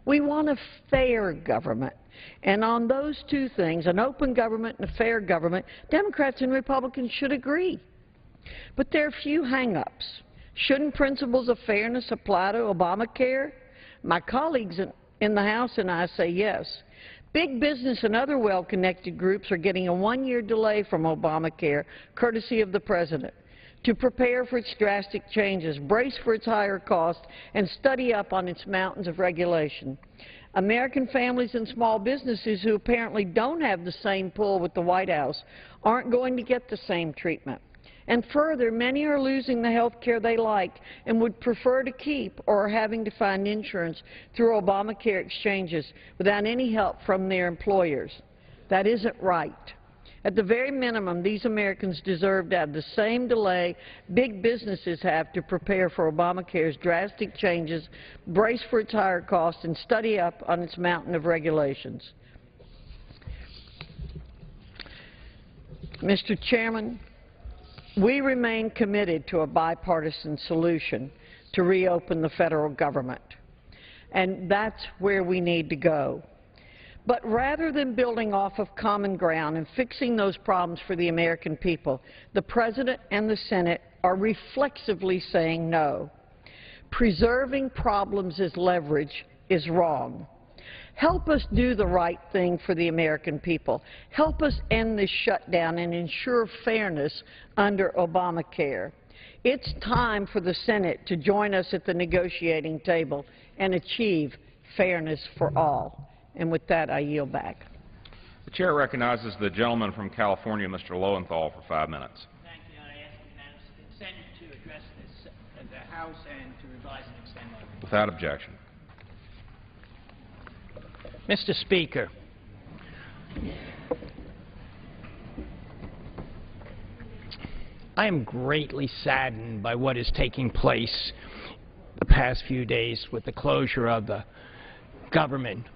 Speaker 10: We want a fair government. And on those two things, an open government and a fair government, Democrats and Republicans should agree. But there are few hang-ups. Shouldn't principles of fairness apply to Obamacare? My colleagues in the House and I say yes. Big business and other well-connected groups are getting a one-year delay from Obamacare, courtesy of the President, to prepare for its drastic changes, brace for its higher cost, and study up on its mountains of regulation. American families and small businesses who apparently don't have the same pull with the White House aren't going to get the same treatment. And further, many are losing the health care they like and would prefer to keep or are having to find insurance through Obamacare exchanges without any help from their employers. That isn't right. At the very minimum, these Americans deserve to have the same delay big businesses have to prepare for Obamacare's drastic changes, brace for its higher cost, and study up on its mountain of regulations. Mr. Chairman, we remain committed to a bipartisan solution to reopen the federal government, and that's where we need to go. But rather than building off of common ground and fixing those problems for the American people, the President and the Senate are reflexively saying no. Preserving problems as leverage is wrong. Help us do the right thing for the American people. Help us end this shutdown and ensure fairness under Obamacare. It's time for the Senate to join us at the negotiating table and achieve fairness for all. And with that, I yield back.
Speaker 2: The Chair recognizes the gentleman from California, Mr. Lowenthal, for 5 minutes.
Speaker 11: Thank you. I ask unanimous consent to address this, the House and to revise and extend that.
Speaker 2: Without objection.
Speaker 11: Mr. Speaker, I am greatly saddened by what is taking place the past few days with the closure of the government.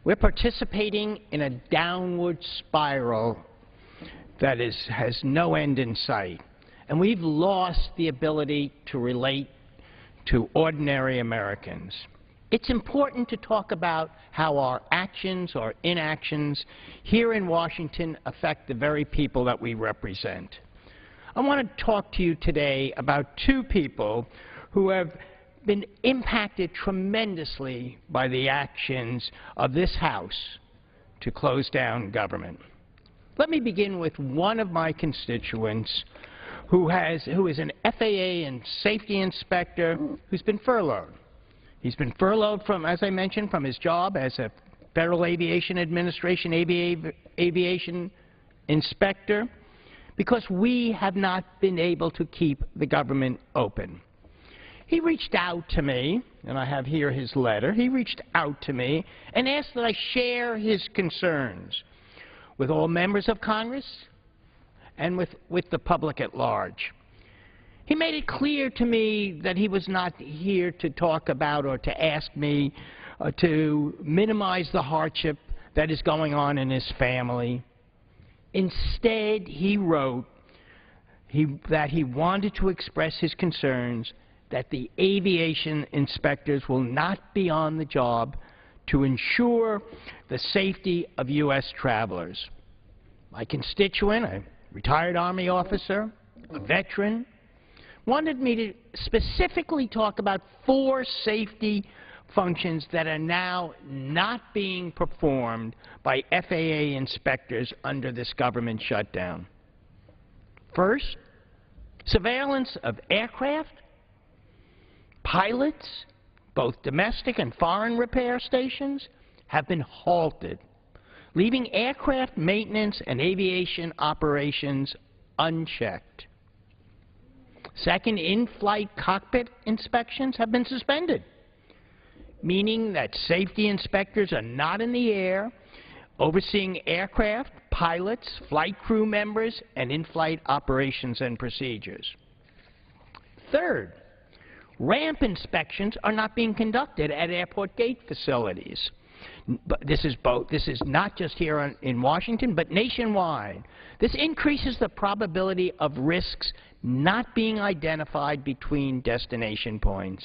Speaker 11: We're participating in a downward spiral that has no end in sight, and we've lost the ability to relate to ordinary Americans. It's important to talk about how our actions or inactions here in Washington affect the very people that we represent. I want to talk to you today about two people who have been impacted tremendously by the actions of this House to close down government. Let me begin with one of my constituents who is an FAA and safety inspector who's been furloughed. He's been furloughed from, as I mentioned, from his job as a Federal Aviation Administration aviation inspector because we have not been able to keep the government open. He reached out to me, and I have here his letter. He reached out to me and asked that I share his concerns with all members of Congress and with the public at large. He made it clear to me that he was not here to talk about or to ask me to minimize the hardship that is going on in his family. Instead, he wrote that he wanted to express his concerns that the aviation inspectors will not be on the job to ensure the safety of U.S. travelers. My constituent, a retired Army officer, a veteran, wanted me to specifically talk about 4 safety functions that are now not being performed by FAA inspectors under this government shutdown. First, surveillance of aircraft, pilots, both domestic and foreign repair stations, have been halted, leaving aircraft maintenance and aviation operations unchecked. Second, in-flight cockpit inspections have been suspended, meaning that safety inspectors are not in the air overseeing aircraft, pilots, flight crew members, and in-flight operations and procedures. Third, ramp inspections are not being conducted at airport gate facilities. But this is not just here in Washington, but nationwide. This increases the probability of risks not being identified between destination points.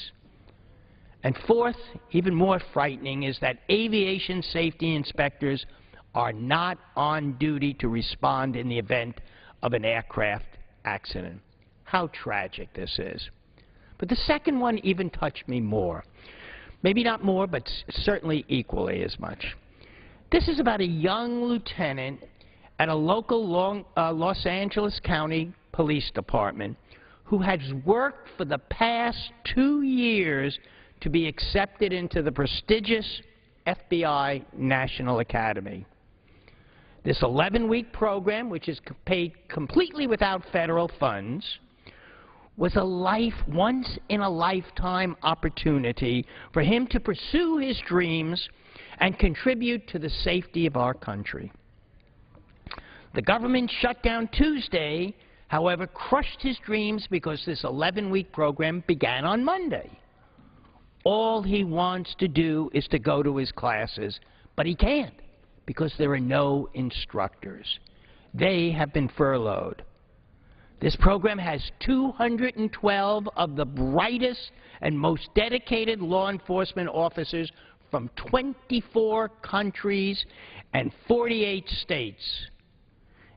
Speaker 11: And fourth, even more frightening, is that aviation safety inspectors are not on duty to respond in the event of an aircraft accident. How tragic this is. But the second one even touched me more. Maybe not more, but certainly equally as much. This is about a young lieutenant at a local Los Angeles County Police Department who has worked for the past 2 years to be accepted into the prestigious FBI National Academy. This 11-week program, which is paid completely without federal funds, was a once-in-a-lifetime opportunity for him to pursue his dreams and contribute to the safety of our country. The government shutdown Tuesday, however, crushed his dreams because this 11-week program began on Monday. All he wants to do is to go to his classes, but he can't because there are no instructors. They have been furloughed. This program has 212 of the brightest and most dedicated law enforcement officers from 24 countries and 48 states.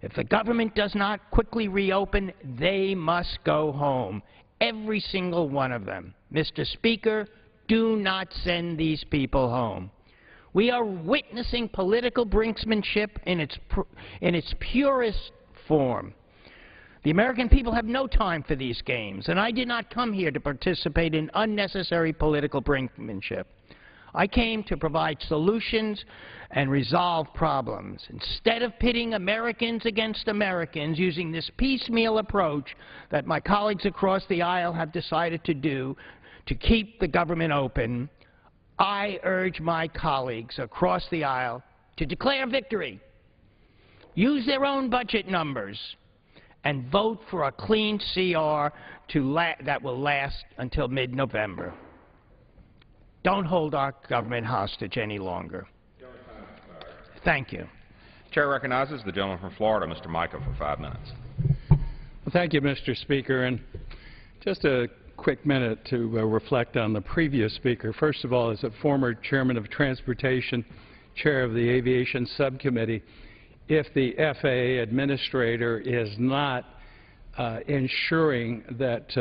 Speaker 11: If the government does not quickly reopen, they must go home, every single one of them. Mr. Speaker, do not send these people home. We are witnessing political brinksmanship in its purest form. The American people have no time for these games, and I did not come here to participate in unnecessary political brinkmanship. I came to provide solutions and resolve problems. Instead of pitting Americans against Americans using this piecemeal approach that my colleagues across the aisle have decided to do to keep the government open, I urge my colleagues across the aisle to declare victory, use their own budget numbers, and vote for a clean CR that will last until mid-November. Don't hold our government hostage any longer. Thank you.
Speaker 2: Chair recognizes the gentleman from Florida, Mr. Mica, for 5 minutes.
Speaker 12: Well, thank you, Mr. Speaker. And just a quick minute to reflect on the previous speaker. First of all, as a former chairman of Transportation, chair of the Aviation Subcommittee, if the FAA administrator is not ensuring that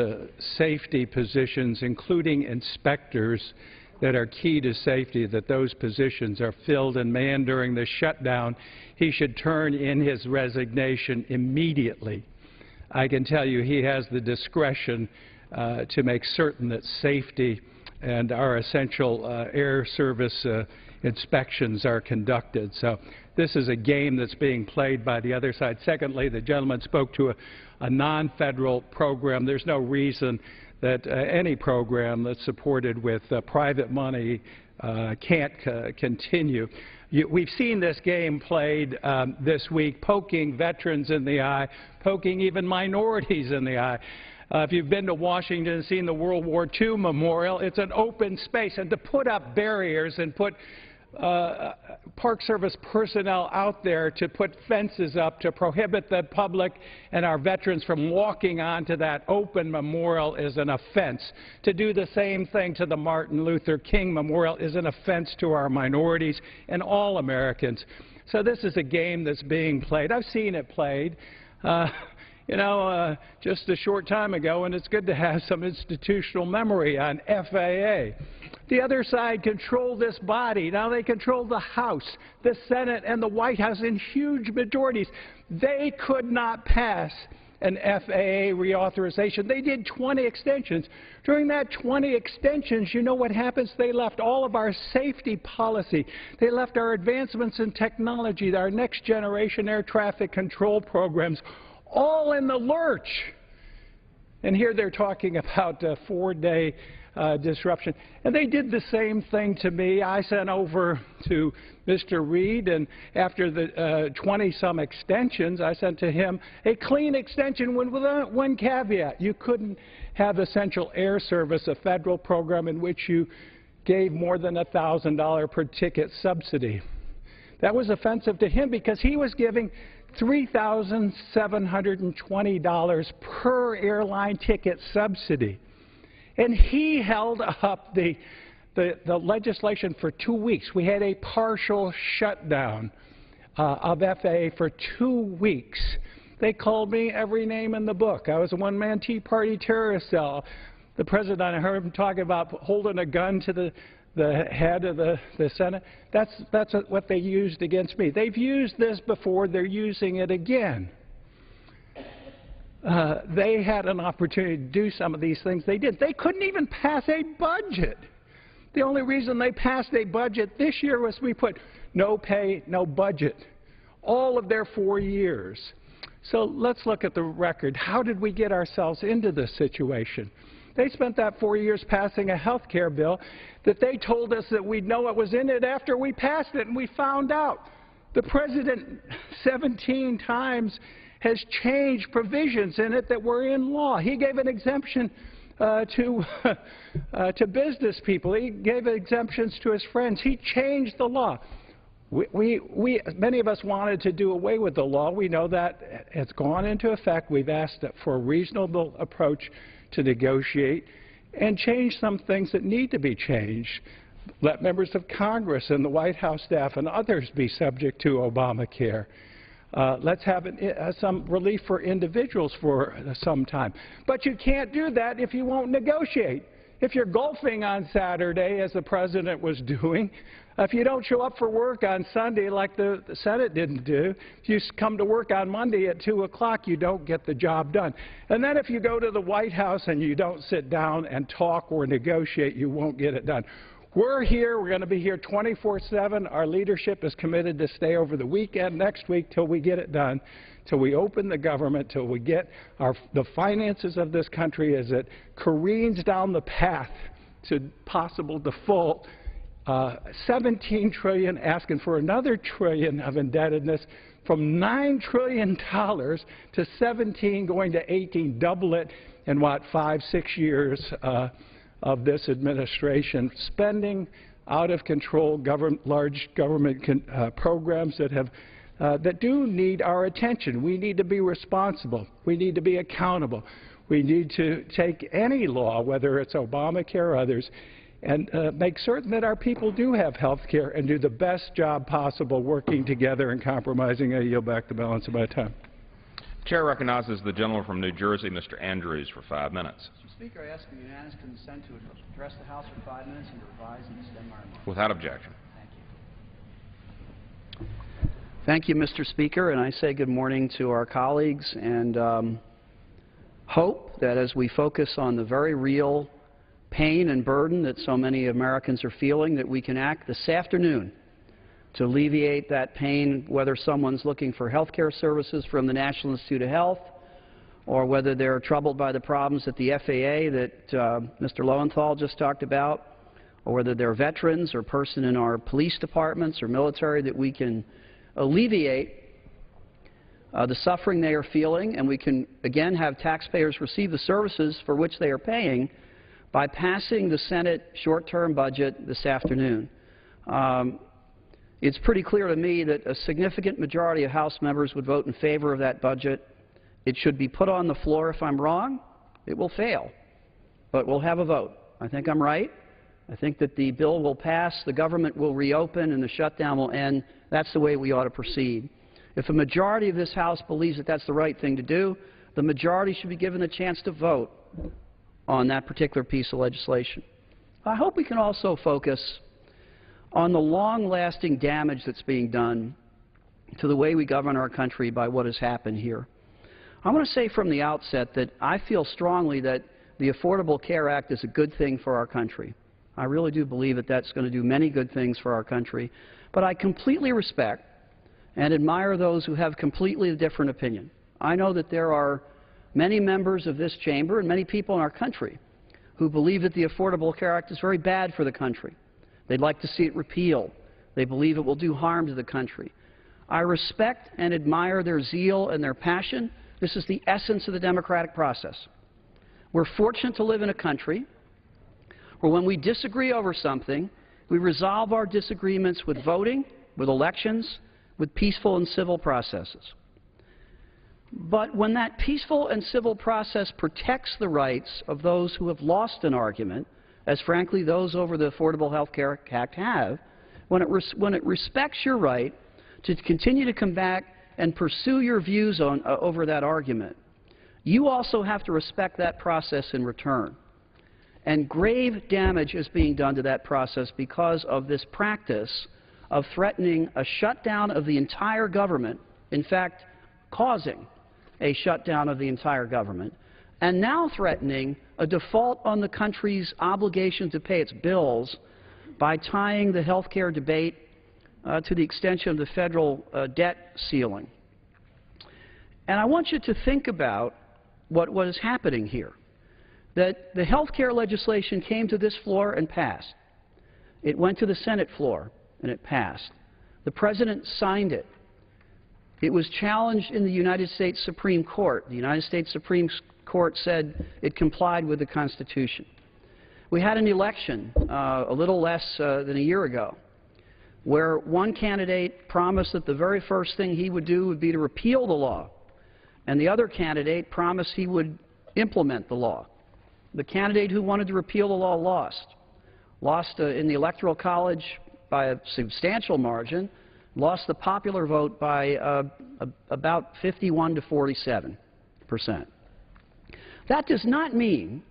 Speaker 12: safety positions, including inspectors that are key to safety, that those positions are filled and manned during the shutdown, he should turn in his resignation immediately. I can tell you he has the discretion to make certain that safety and our essential air service inspections are conducted. So this is a game that's being played by the other side. Secondly, the gentleman spoke to a non-federal program. There's no reason that any program that's supported with private money can't continue. We've seen this game played this week, poking veterans in the eye, poking even minorities in the eye. If you've been to Washington and seen the World War II Memorial, it's an open space. And to put up barriers and put Park Service personnel out there to put fences up to prohibit the public and our veterans from walking onto that open memorial is an offense. To do the same thing to the Martin Luther King Memorial is an offense to our minorities and all Americans. So this is a game that's being played. I've seen it played. Just a short time ago, and it's good to have some institutional memory on FAA. The other side control this body. Now they control the House, the Senate, and the White House in huge majorities. They could not pass an FAA reauthorization. They did 20 extensions. During that 20 extensions, you know what happens? They left all of our safety policy. They left our advancements in technology, our next generation air traffic control programs, all in the lurch. And here they're talking about a 4-day disruption. And they did the same thing to me. I sent over to Mr. Reid, and after the 20-some extensions, I sent to him a clean extension with one caveat. You couldn't have Essential Air Service, a federal program in which you gave more than $1,000 per ticket subsidy. That was offensive to him because he was giving $3,720 per airline ticket subsidy. And he held up the legislation for 2 weeks. We had a partial shutdown of FAA for 2 weeks. They called me every name in the book. I was a one-man Tea Party terrorist cell. The president, I heard him talking about holding a gun to the head of the Senate. That's what they used against me. They've used this before. They're using it again. They had an opportunity to do some of these things. They did. They couldn't even pass a budget. The only reason they passed a budget this year was we put no pay, no budget, all of their 4 years. So let's look at the record. How did we get ourselves into this situation? They spent that 4 years passing a health care bill that they told us that we'd know what was in it after we passed it, and we found out. The president 17 times has changed provisions in it that were in law. He gave an exemption to business people. He gave exemptions to his friends. He changed the law. Many of us wanted to do away with the law. We know that it's gone into effect. We've asked for a reasonable approach to negotiate and change some things that need to be changed. Let members of Congress and the White House staff and others be subject to Obamacare. Let's have some relief for individuals for some time. But you can't do that if you won't negotiate. If you're golfing on Saturday, as the president was doing, if you don't show up for work on Sunday like the Senate didn't do, if you come to work on Monday at 2 o'clock, you don't get the job done. And then if you go to the White House and you don't sit down and talk or negotiate, you won't get it done. We're here. We're going to be here 24/7. Our leadership is committed to stay over the weekend, next week, till we get it done, till we open the government, till we get the finances of this country as it careens down the path to possible default. $17 trillion, asking for another trillion of indebtedness, from $9 trillion to 17, going to 18, double it in, what, 5-6 years of this administration, spending out of control large government programs that do need our attention. We need to be responsible. We need to be accountable. We need to take any law, whether it's Obamacare or others, and make certain that our people do have health care and do the best job possible working together and compromising. I yield back the balance of my time.
Speaker 2: Chair recognizes the gentleman from New Jersey, Mr. Andrews, for 5 minutes.
Speaker 13: Mr. Speaker, I ask for unanimous consent to address the House for 5 minutes and to revise and extend my remarks.
Speaker 2: Without objection.
Speaker 13: Thank you. Thank you, Mr. Speaker, and I say good morning to our colleagues and hope that as we focus on the very real pain and burden that so many Americans are feeling, that we can act this afternoon to alleviate that pain, whether someone's looking for health care services from the National Institute of Health or whether they're troubled by the problems at the FAA that Mr. Lowenthal just talked about, or whether they're veterans or person in our police departments or military, that we can alleviate the suffering they are feeling, and we can, again, have taxpayers receive the services for which they are paying by passing the Senate short-term budget this afternoon. It's pretty clear to me that a significant majority of House members would vote in favor of that budget. It should be put on the floor. If I'm wrong, it will fail, but we'll have a vote. I think I'm right. I think that the bill will pass, the government will reopen, and the shutdown will end. That's the way we ought to proceed. If a majority of this House believes that that's the right thing to do, the majority should be given the chance to vote on that particular piece of legislation. I hope we can also focus on the long-lasting damage that's being done to the way we govern our country by what has happened here. I want to say from the outset that I feel strongly that the Affordable Care Act is a good thing for our country. I really do believe that that's going to do many good things for our country. But I completely respect and admire those who have completely different opinion. I know that there are many members of this chamber and many people in our country who believe that the Affordable Care Act is very bad for the country. They'd like to see it repealed. They believe it will do harm to the country. I respect and admire their zeal and their passion. This is the essence of the democratic process. We're fortunate to live in a country where when we disagree over something, we resolve our disagreements with voting, with elections, with peaceful and civil processes. But when that peaceful and civil process protects the rights of those who have lost an argument, as frankly those over the Affordable Health Care Act have, when it respects your right to continue to come back and pursue your views over that argument, you also have to respect that process in return. And grave damage is being done to that process because of this practice of threatening a shutdown of the entire government, in fact, causing a shutdown of the entire government, and now threatening a default on the country's obligation to pay its bills by tying the health care debate to the extension of the federal debt ceiling. And I want you to think about what is happening here. That the health care legislation came to this floor and passed. It went to the Senate floor and it passed. The President signed it. It was challenged in the United States Supreme Court. The United States Supreme Court said it complied with the Constitution. We had an election a little less than a year ago where one candidate promised that the very first thing he would do would be to repeal the law, and the other candidate promised he would implement the law. The candidate who wanted to repeal the law lost in the Electoral College by a substantial margin, lost the popular vote by about 51 to 47%. That does not mean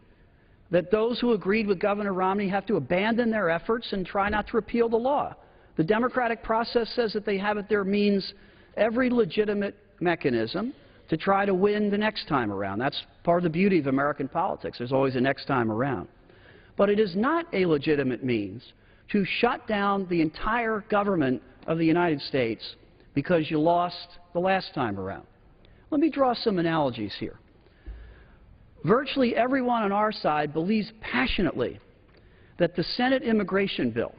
Speaker 13: that those who agreed with Governor Romney have to abandon their efforts and try not to repeal the law. The democratic process says that they have at their means every legitimate mechanism to try to win the next time around. That's part of the beauty of American politics. There's always a next time around. But it is not a legitimate means to shut down the entire government of the United States because you lost the last time around. Let me draw some analogies here. Virtually everyone on our side believes passionately that the Senate immigration bill,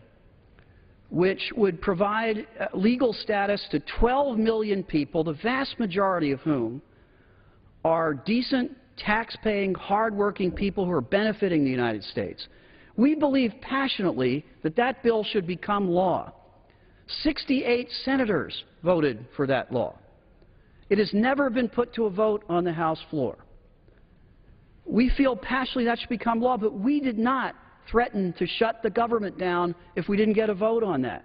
Speaker 13: which would provide legal status to 12 million people, the vast majority of whom are decent, tax-paying, hard-working people who are benefiting the United States. We believe passionately that that bill should become law. 68 senators voted for that law. It has never been put to a vote on the House floor. We feel passionately that should become law, but we did not threaten to shut the government down if we didn't get a vote on that.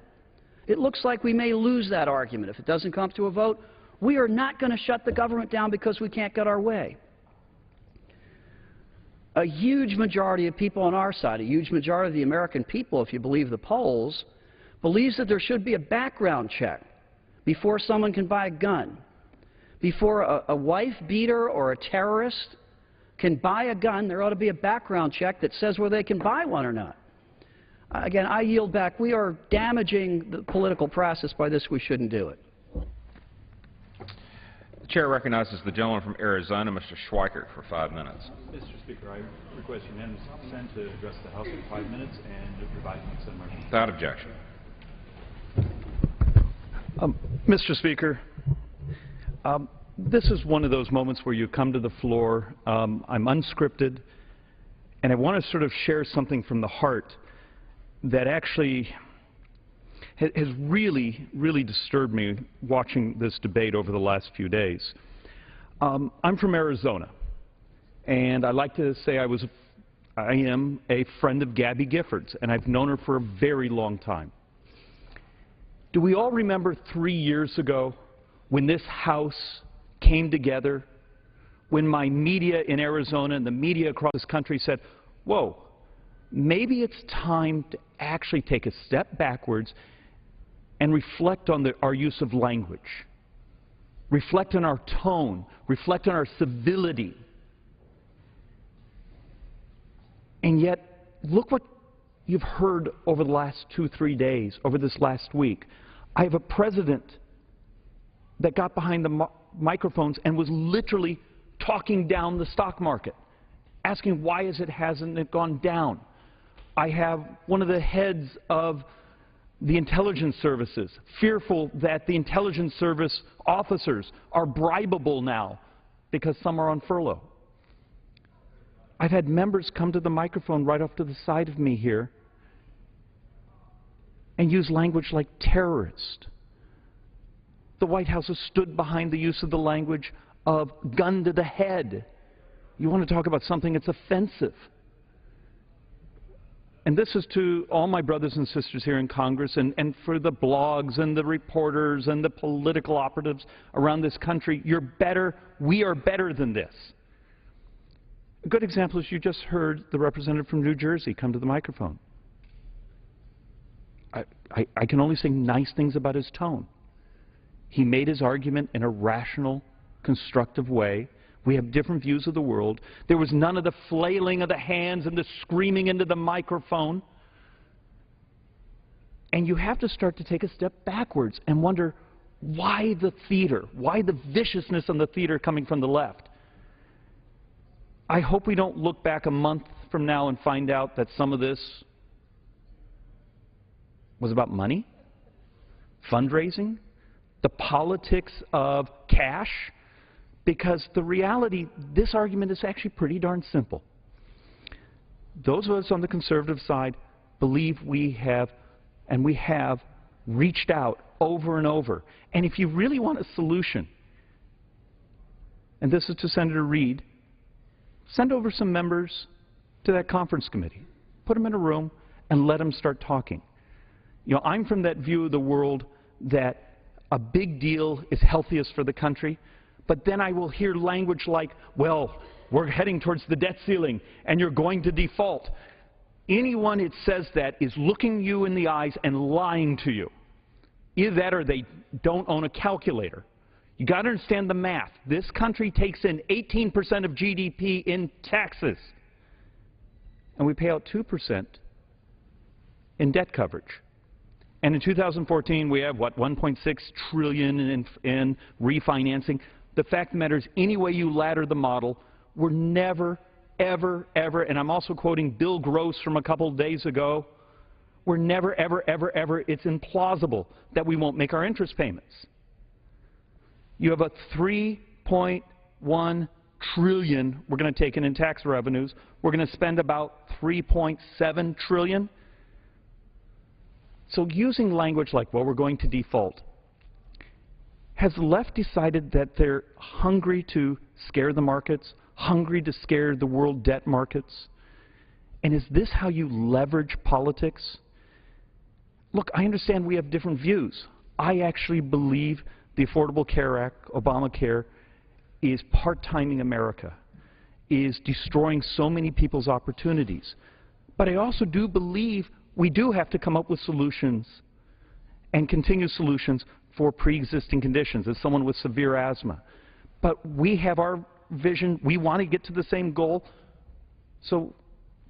Speaker 13: It looks like we may lose that argument if it doesn't come to a vote. We are not going to shut the government down because we can't get our way. A huge majority of people on our side, a huge majority of the American people, if you believe the polls, believes that there should be a background check before someone can buy a gun, before a wife beater or a terrorist can buy a gun. There ought to be a background check that says whether they can buy one or not. Again, I yield back. We are damaging the political process by this. We shouldn't do it.
Speaker 2: The chair recognizes the gentleman from Arizona, Mr. Schweikert, for 5 minutes.
Speaker 14: Mr. Speaker, I request unanimous consent to address the House for 5 minutes and revise the consent motion.
Speaker 2: Without objection.
Speaker 14: Mr. Speaker, this is one of those moments where you come to the floor. I'm unscripted, and I want to sort of share something from the heart that actually has really, really disturbed me watching this debate over the last few days. I'm from Arizona, and I like to say I am a friend of Gabby Giffords, and I've known her for a very long time. Do we all remember 3 years ago when this House came together, when my media in Arizona and the media across this country said, whoa, maybe it's time to actually take a step backwards and reflect on our use of language. reflect on our tone, reflect on our civility. And yet, look what you've heard over the last 2-3 days, over this last week. I have a president that got behind the microphones and was literally talking down the stock market, asking why hasn't it gone down. I have one of the heads of the intelligence services fearful that the intelligence service officers are bribable now because some are on furlough. I've had members come to the microphone right off to the side of me here and use language like terrorist. The White House has stood behind the use of the language of gun to the head. You want to talk about something that's offensive. And this is to all my brothers and sisters here in Congress and for the blogs and the reporters and the political operatives around this country. You're better. We are better than this. A good example is you just heard the representative from New Jersey come to the microphone. I can only say nice things about his tone. He made his argument in a rational, constructive way. We have different views of the world. There was none of the flailing of the hands and the screaming into the microphone. And you have to start to take a step backwards and wonder, why the theater? Why the viciousness on the theater coming from the left? I hope we don't look back a month from now and find out that some of this was about money, fundraising, the politics of cash, because the reality, this argument is actually pretty darn simple. Those of us on the conservative side believe we have reached out over and over. And if you really want a solution, and this is to Senator Reid, send over some members to that conference committee. Put them in a room and let them start talking. You know, I'm from that view of the world that a big deal is healthiest for the country, but then I will hear language like, well, we're heading towards the debt ceiling and you're going to default. Anyone that says that is looking you in the eyes and lying to you. Either that or they don't own a calculator. You got to understand the math. This country takes in 18% of GDP in taxes, and we pay out 2% in debt coverage. And in 2014, we have, what, $1.6 trillion in refinancing. The fact of the matter is, any way you ladder the model, we're never, ever, ever, and I'm also quoting Bill Gross from a couple of days ago, we're never, ever, ever, ever, it's implausible that we won't make our interest payments. You have a $3.1 trillion we're going to take in tax revenues. We're going to spend about $3.7 trillion. So using language like, well, we're going to default, has the left decided that they're hungry to scare the markets, hungry to scare the world debt markets? And is this how you leverage politics? Look, I understand we have different views. I actually believe the Affordable Care Act, Obamacare, is part-timing America, is destroying so many people's opportunities. But I also do believe we do have to come up with solutions and continued solutions for pre-existing conditions, as someone with severe asthma. But we have our vision. We want to get to the same goal. So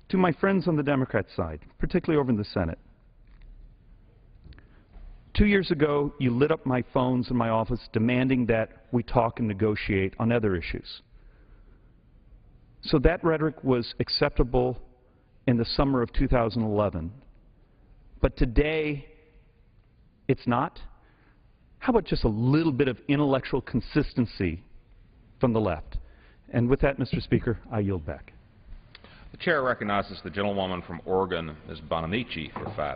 Speaker 14: to my friends on the Democrat side, particularly over in the Senate, 2 years ago, you lit up my phones in my office demanding that we talk and negotiate on other issues. So that rhetoric was acceptable in the summer of 2011. But today, it's not. How about just a little bit of intellectual consistency from the left? And with that, Mr. Speaker, I yield back.
Speaker 2: The chair recognizes the gentlewoman from Oregon, Ms. Bonamici, for 5 minutes.